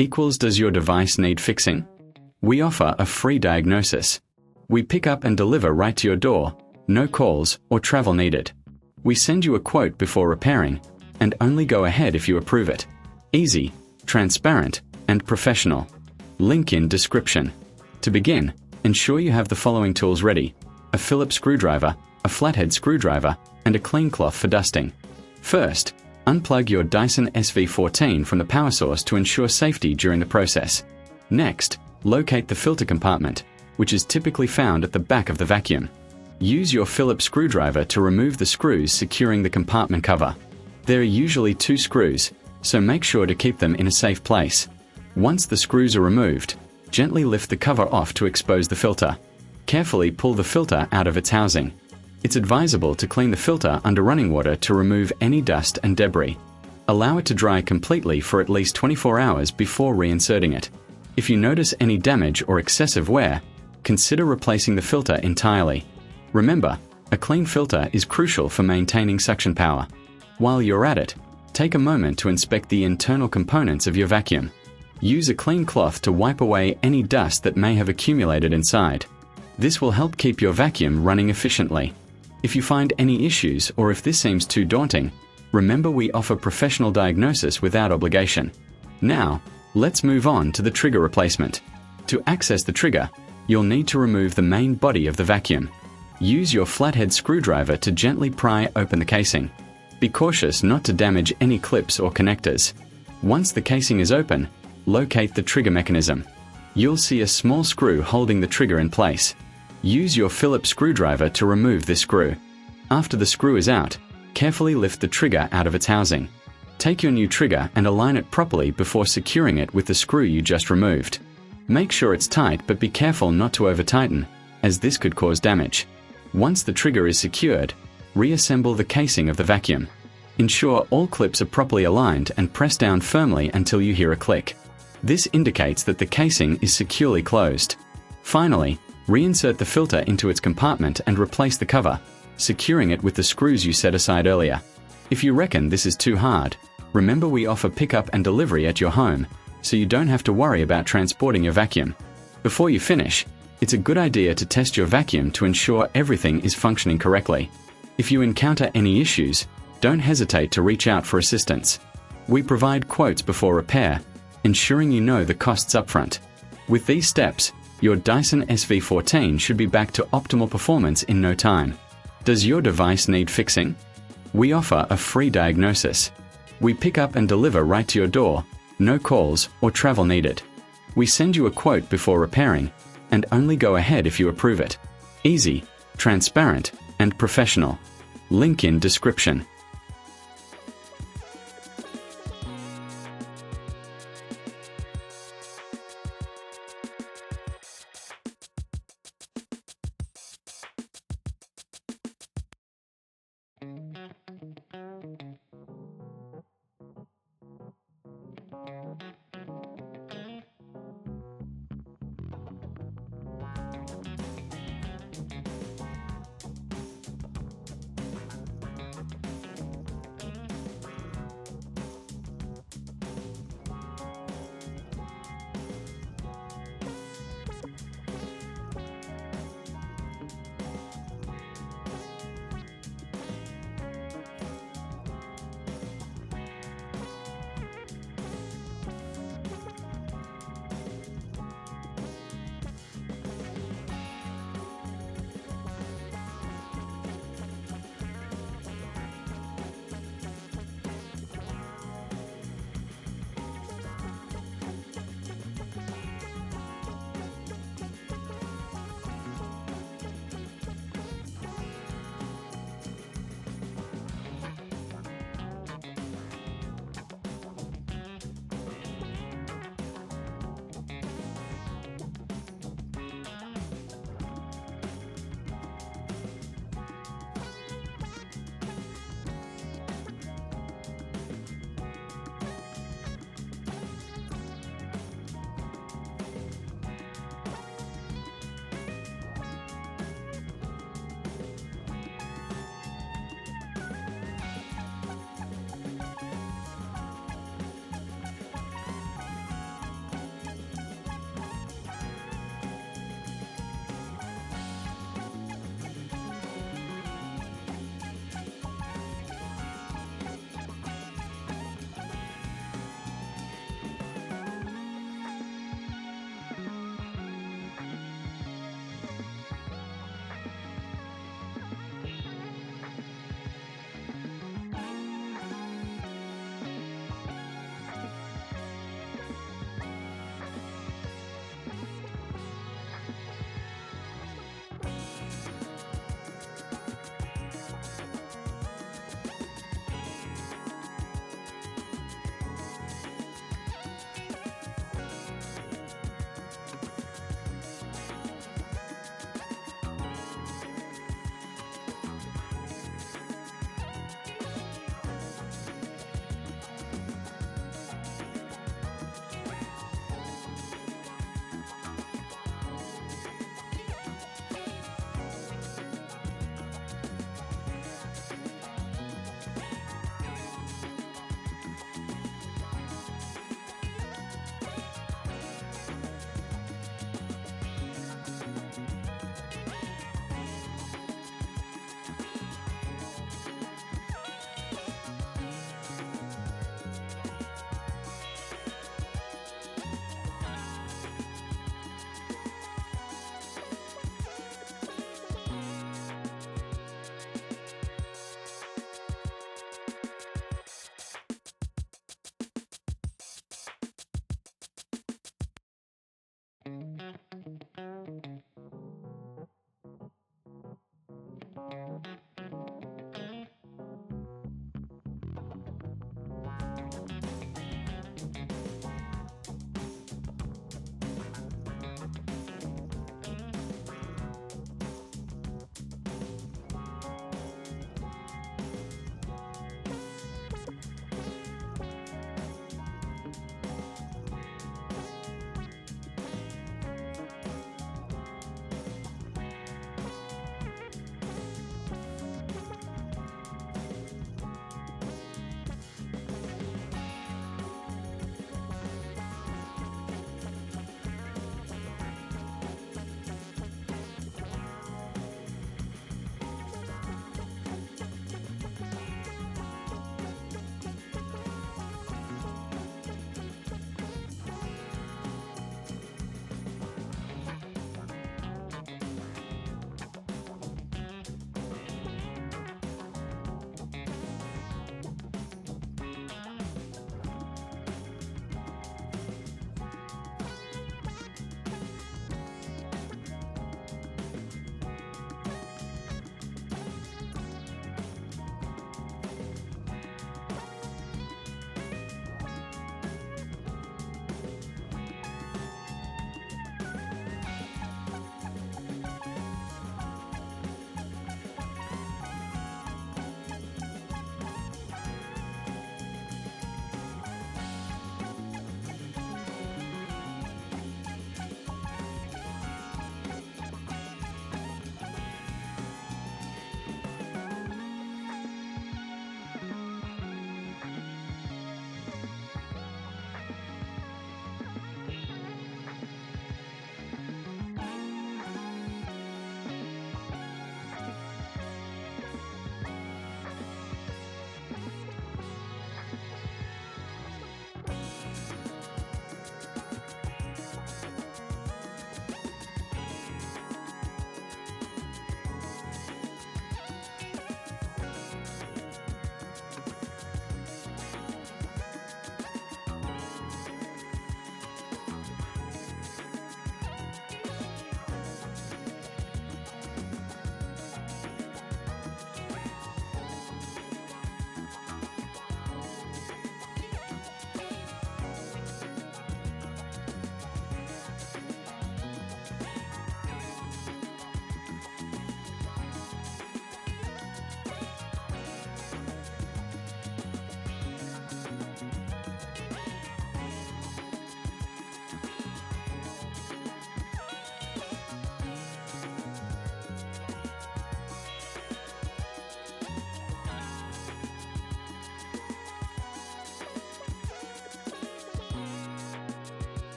equals does your device need fixing? We offer a free diagnosis. We pick up and deliver right to your door, no calls or travel needed. We send you a quote before repairing, and only go ahead if you approve it. Easy, transparent, and professional. Link in description. To begin, ensure you have the following tools ready: a Phillips screwdriver, a flathead screwdriver, and a clean cloth for dusting. First, unplug your Dyson SV14 from the power source to ensure safety during the process. Next, locate the filter compartment, which is typically found at the back of the vacuum. Use your Phillips screwdriver to remove the screws securing the compartment cover. There are usually 2 screws, so make sure to keep them in a safe place. Once the screws are removed, gently lift the cover off to expose the filter. Carefully pull the filter out of its housing. It's advisable to clean the filter under running water to remove any dust and debris. Allow it to dry completely for at least 24 hours before reinserting it. If you notice any damage or excessive wear, consider replacing the filter entirely. Remember, a clean filter is crucial for maintaining suction power. While you're at it, take a moment to inspect the internal components of your vacuum. Use a clean cloth to wipe away any dust that may have accumulated inside. This will help keep your vacuum running efficiently. If you find any issues or if this seems too daunting, remember we offer professional diagnosis without obligation. Now, let's move on to the trigger replacement. To access the trigger, you'll need to remove the main body of the vacuum. Use your flathead screwdriver to gently pry open the casing. Be cautious not to damage any clips or connectors. Once the casing is open, locate the trigger mechanism. You'll see a small screw holding the trigger in place. Use your Phillips screwdriver to remove this screw. After the screw is out, carefully lift the trigger out of its housing. Take your new trigger and align it properly before securing it with the screw you just removed. Make sure it's tight, but be careful not to over-tighten, as this could cause damage. Once the trigger is secured, reassemble the casing of the vacuum. Ensure all clips are properly aligned and press down firmly until you hear a click. This indicates that the casing is securely closed. Finally, reinsert the filter into its compartment and replace the cover, securing it with the screws you set aside earlier. If you reckon this is too hard, remember we offer pickup and delivery at your home, so you don't have to worry about transporting your vacuum. Before you finish, it's a good idea to test your vacuum to ensure everything is functioning correctly. If you encounter any issues, don't hesitate to reach out for assistance. We provide quotes before repair, ensuring you know the costs upfront. With these steps, your Dyson SV14 should be back to optimal performance in no time. Does your device need fixing? We offer a free diagnosis. We pick up and deliver right to your door, no calls or travel needed. We send you a quote before repairing, and only go ahead if you approve it. Easy, transparent, and professional. Link in description.